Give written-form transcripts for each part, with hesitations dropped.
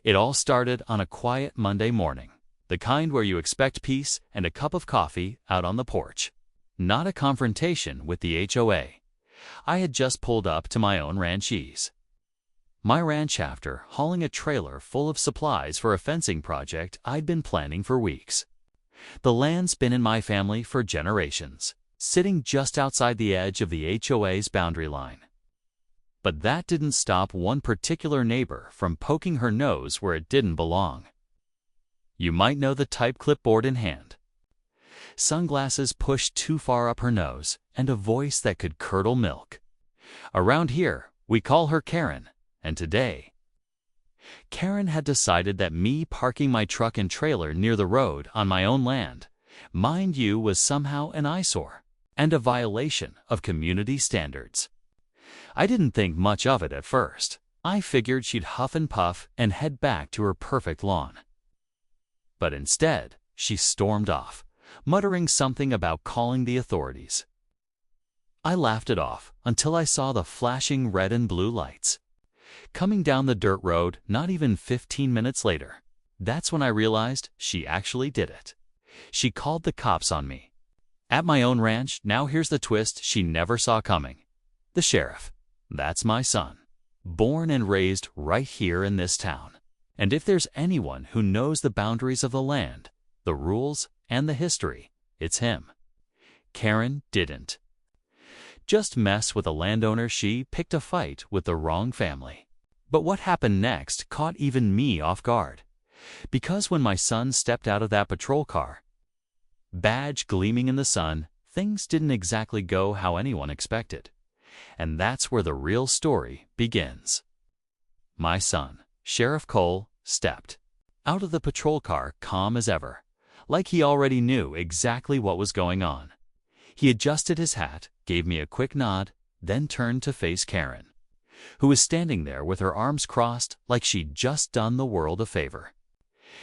It all started on a quiet Monday morning, the kind where you expect peace and a cup of coffee out on the porch. Not a confrontation with the HOA. I had just pulled up to my own ranchese. My ranch after hauling a trailer full of supplies for a fencing project I'd been planning for weeks. The land's been in my family for generations, sitting just outside the edge of the HOA's boundary line. But that didn't stop one particular neighbor from poking her nose where it didn't belong. You might know the type, clipboard in hand, sunglasses pushed too far up her nose, and a voice that could curdle milk. Around here, we call her Karen, and today, Karen had decided that me parking my truck and trailer near the road on my own land, mind you, was somehow an eyesore and a violation of community standards. I didn't think much of it at first. I figured she'd huff and puff and head back to her perfect lawn. But instead, she stormed off, muttering something about calling the authorities. I laughed it off until I saw the flashing red and blue lights coming down the dirt road not even 15 minutes later. That's when I realized she actually did it. She called the cops on me. At my own ranch. Now here's the twist she never saw coming. The sheriff. That's my son, born and raised right here in this town. And if there's anyone who knows the boundaries of the land, the rules, and the history, it's him. Karen didn't just mess with a landowner, she picked a fight with the wrong family. But what happened next caught even me off guard. Because when my son stepped out of that patrol car, badge gleaming in the sun, things didn't exactly go how anyone expected. And that's where the real story begins. My son, Sheriff Cole, stepped out of the patrol car calm as ever, like he already knew exactly what was going on. He adjusted his hat, gave me a quick nod, then turned to face Karen, who was standing there with her arms crossed like she'd just done the world a favor.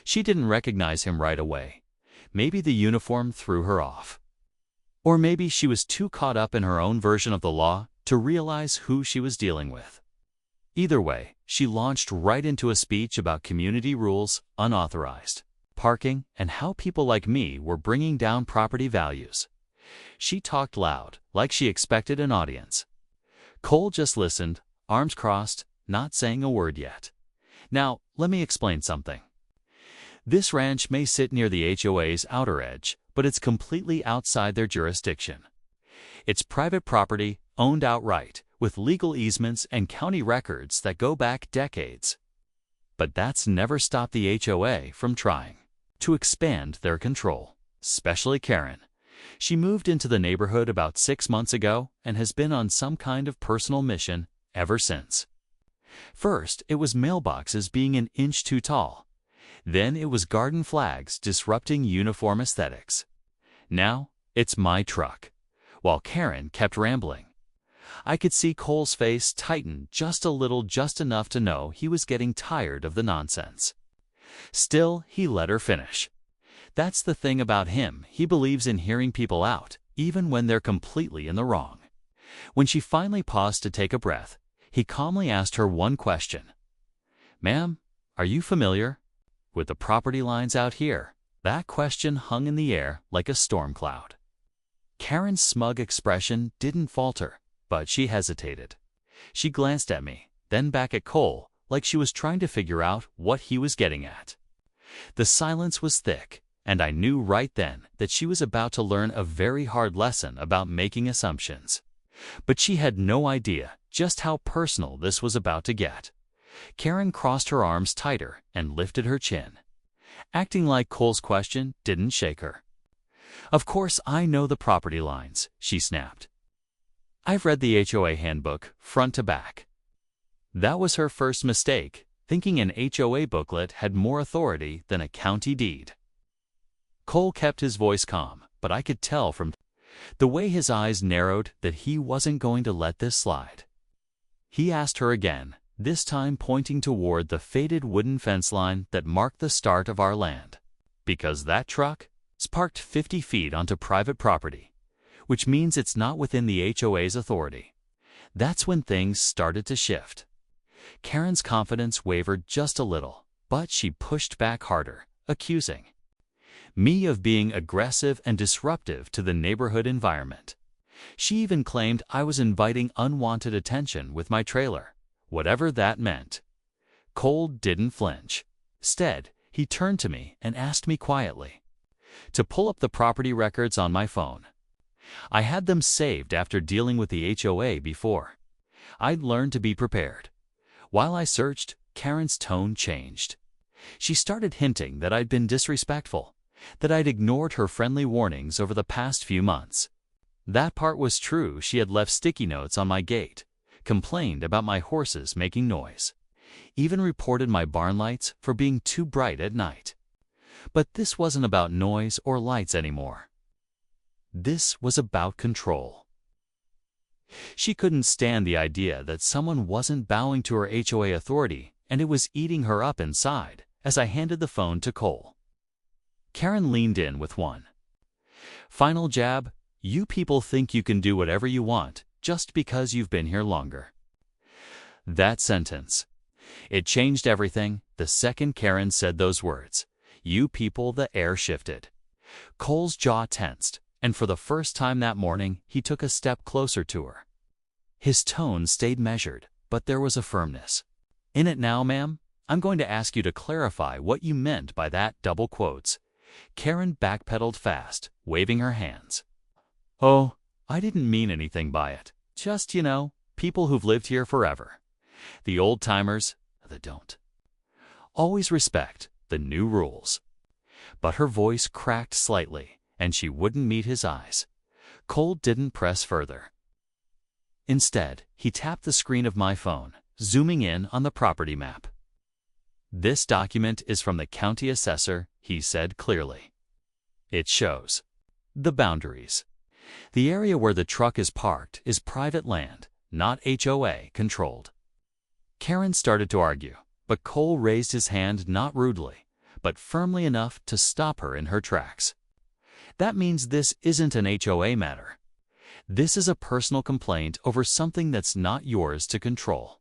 She didn't recognize him right away. Maybe the uniform threw her off. Or maybe she was too caught up in her own version of the law to realize who she was dealing with. Either way, she launched right into a speech about community rules, unauthorized parking, and how people like me were bringing down property values. She talked loud, like she expected an audience. Cole just listened, arms crossed, not saying a word yet. Now, let me explain something. This ranch may sit near the HOA's outer edge, but it's completely outside their jurisdiction. It's private property, owned outright, with legal easements and county records that go back decades. But that's never stopped the HOA from trying to expand their control, especially Karen. She moved into the neighborhood about 6 months ago and has been on some kind of personal mission ever since. First, it was mailboxes being an inch too tall. Then it was garden flags disrupting uniform aesthetics. Now, it's my truck. While Karen kept rambling, I could see Cole's face tighten just a little, just enough to know he was getting tired of the nonsense. Still, he let her finish. That's the thing about him, he believes in hearing people out, even when they're completely in the wrong. When she finally paused to take a breath, he calmly asked her one question. "Ma'am, are you familiar with the property lines out here?" That question hung in the air like a storm cloud. Karen's smug expression didn't falter, but she hesitated. She glanced at me, then back at Cole, like she was trying to figure out what he was getting at. The silence was thick, and I knew right then that she was about to learn a very hard lesson about making assumptions. But she had no idea just how personal this was about to get. Karen crossed her arms tighter and lifted her chin, acting like Cole's question didn't shake her. "Of course I know the property lines," she snapped. "I've read the HOA handbook front to back." That was her first mistake, thinking an HOA booklet had more authority than a county deed. Cole kept his voice calm, but I could tell from the way his eyes narrowed that he wasn't going to let this slide. He asked her again, this time pointing toward the faded wooden fence line that marked the start of our land. "Because that truck is parked 50 feet onto private property, which means it's not within the HOA's authority." That's when things started to shift. Karen's confidence wavered just a little. But she pushed back harder, accusing me of being aggressive and disruptive to the neighborhood environment. She even claimed I was inviting unwanted attention with my trailer, whatever that meant. Cole didn't flinch. Instead, he turned to me and asked me quietly to pull up the property records on my phone. I had them saved after dealing with the HOA before. I'd learned to be prepared. While I searched, Karen's tone changed. She started hinting that I'd been disrespectful, that I'd ignored her friendly warnings over the past few months. That part was true. She had left sticky notes on my gate, complained about my horses making noise, even reported my barn lights for being too bright at night. But this wasn't about noise or lights anymore. This was about control. She couldn't stand the idea that someone wasn't bowing to her HOA authority, and it was eating her up inside as I handed the phone to Cole. Karen leaned in with one final jab. You people think you can do whatever you want just because you've been here longer. That sentence, it changed everything. The second Karen said those words, you people, the air shifted. Cole's jaw tensed, and for the first time that morning, he took a step closer to her. His tone stayed measured, but there was a firmness. In it now, ma'am. I'm going to ask you to clarify what you meant by that double quotes. Karen backpedaled fast, waving her hands. Oh, I didn't mean anything by it. Just, people who've lived here forever. The old-timers, that don't always respect the new rules. But her voice cracked slightly, and she wouldn't meet his eyes. Cole didn't press further. Instead, he tapped the screen of my phone, zooming in on the property map. This document is from the county assessor, he said clearly. It shows the boundaries. The area where the truck is parked is private land, not HOA controlled. Karen started to argue, but Cole raised his hand not rudely, but firmly enough to stop her in her tracks. That means this isn't an HOA matter. This is a personal complaint over something that's not yours to control.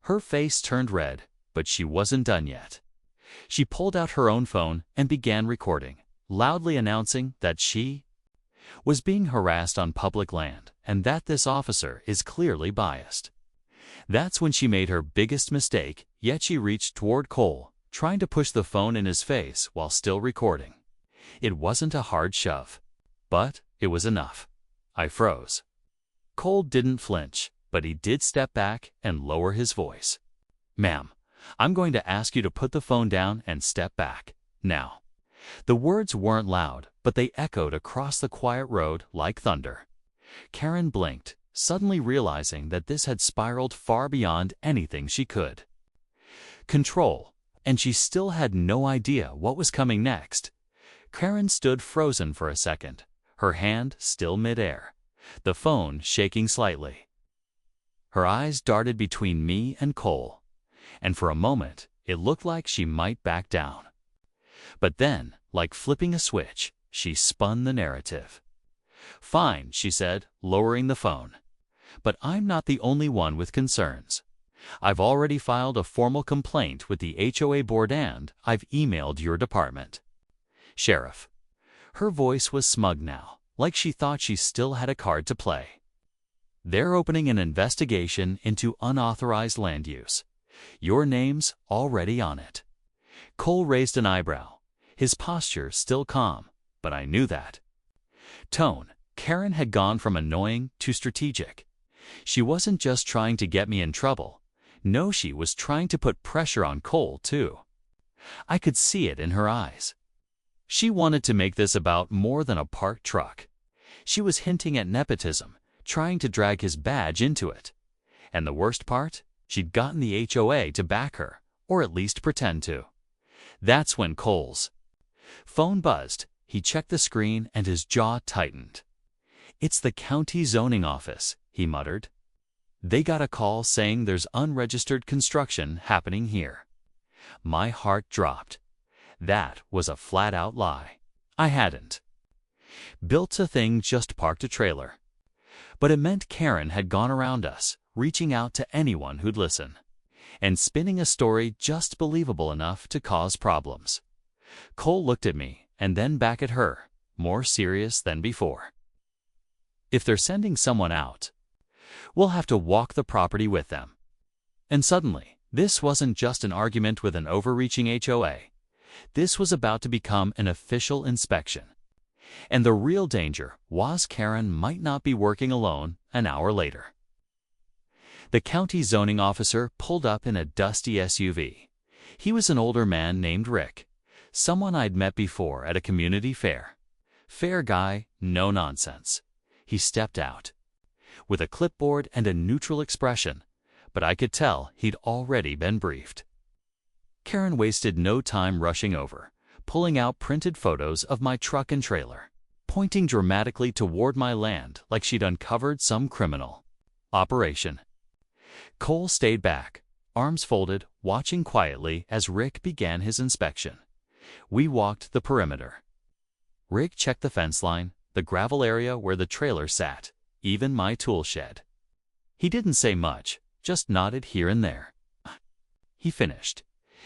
Her face turned red, but she wasn't done yet. She pulled out her own phone and began recording, loudly announcing that she was being harassed on public land and that this officer is clearly biased. That's when she made her biggest mistake, yet she reached toward Cole, trying to push the phone in his face while still recording. It wasn't a hard shove, but it was enough. I froze. Cole didn't flinch, but he did step back and lower his voice. Ma'am, I'm going to ask you to put the phone down and step back, now. The words weren't loud, but they echoed across the quiet road like thunder. Karen blinked, suddenly realizing that this had spiraled far beyond anything she could control, and she still had no idea what was coming next. Karen stood frozen for a second, her hand still midair, the phone shaking slightly. Her eyes darted between me and Cole, and for a moment it looked like she might back down. But then, like flipping a switch, she spun the narrative. Fine, she said, lowering the phone. But I'm not the only one with concerns. I've already filed a formal complaint with the HOA board and I've emailed your department. Sheriff. Her voice was smug now, like she thought she still had a card to play. They're opening an investigation into unauthorized land use. Your name's already on it. Cole raised an eyebrow, his posture still calm, but I knew that. Tone, Karen had gone from annoying to strategic. She wasn't just trying to get me in trouble. No, she was trying to put pressure on Cole, too. I could see it in her eyes. She wanted to make this about more than a parked truck. She was hinting at nepotism, trying to drag his badge into it. And the worst part? She'd gotten the HOA to back her, or at least pretend to. That's when Cole's phone buzzed. He checked the screen and his jaw tightened. It's the county zoning office, he muttered. They got a call saying there's unregistered construction happening here. My heart dropped. That was a flat-out lie. I hadn't built a thing, just parked a trailer. But it meant Karen had gone around us, reaching out to anyone who'd listen. and spinning a story just believable enough to cause problems. Cole looked at me and then back at her, more serious than before. If they're sending someone out, we'll have to walk the property with them. And suddenly, this wasn't just an argument with an overreaching HOA. This was about to become an official inspection. And the real danger was Karen might not be working alone an hour later. The county zoning officer pulled up in a dusty SUV. He was an older man named Rick, someone I'd met before at a community fair. Fair guy, no nonsense. He stepped out with a clipboard and a neutral expression, but I could tell he'd already been briefed. Karen wasted no time rushing over, pulling out printed photos of my truck and trailer, pointing dramatically toward my land like she'd uncovered some criminal operation. Cole stayed back, arms folded, watching quietly as Rick began his inspection. We walked the perimeter. Rick checked the fence line, the gravel area where the trailer sat, even my tool shed. He didn't say much, just nodded here and there. He finished.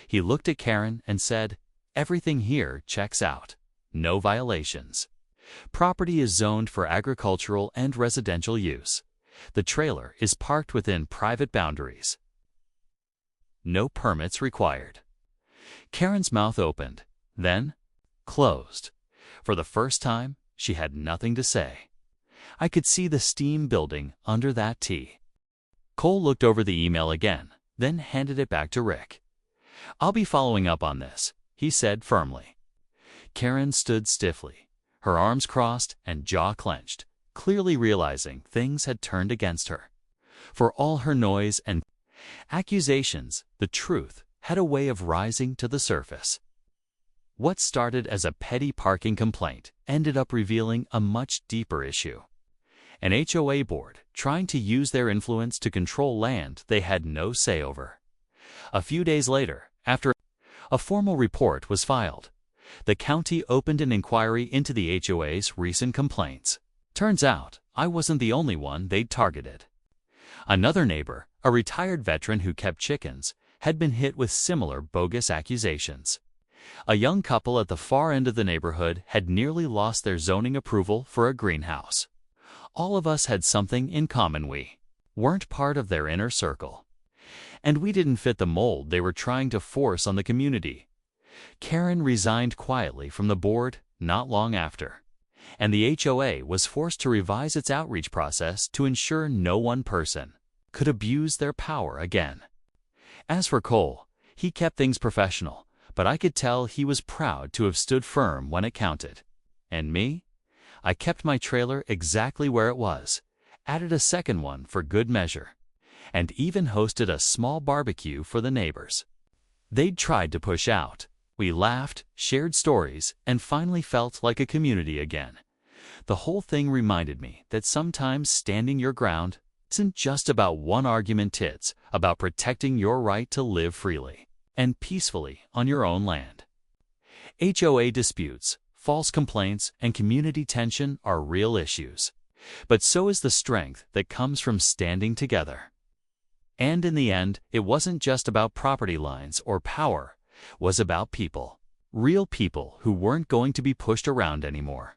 He looked at Karen and said, "Everything here checks out. No violations. Property is zoned for agricultural and residential use. The trailer is parked within private boundaries. No permits required." Karen's mouth opened, then closed. For the first time, she had nothing to say. I could see the steam building under that T. Cole looked over the email again, then handed it back to Rick. "I'll be following up on this," he said firmly. Karen stood stiffly, her arms crossed and jaw clenched, clearly realizing things had turned against her. For all her noise and accusations, the truth had a way of rising to the surface. What started as a petty parking complaint ended up revealing a much deeper issue. An HOA board trying to use their influence to control land they had no say over. A few days later, after a formal report was filed, the county opened an inquiry into the HOA's recent complaints. Turns out, I wasn't the only one they'd targeted. Another neighbor, a retired veteran who kept chickens, had been hit with similar bogus accusations. A young couple at the far end of the neighborhood had nearly lost their zoning approval for a greenhouse. All of us had something in common: we weren't part of their inner circle. And we didn't fit the mold they were trying to force on the community. Karen resigned quietly from the board not long after, and the HOA was forced to revise its outreach process to ensure no one person could abuse their power again. As for Cole, he kept things professional, but I could tell he was proud to have stood firm when it counted. And me? I kept my trailer exactly where it was, added a second one for good measure, and even hosted a small barbecue for the neighbors. They'd tried to push out. We laughed, shared stories, and finally felt like a community again. The whole thing reminded me that sometimes standing your ground isn't just about one argument, it's about protecting your right to live freely and peacefully on your own land. HOA disputes, false complaints, and community tension are real issues, but so is the strength that comes from standing together. And in the end, it wasn't just about property lines or power, it was about people. Real people who weren't going to be pushed around anymore.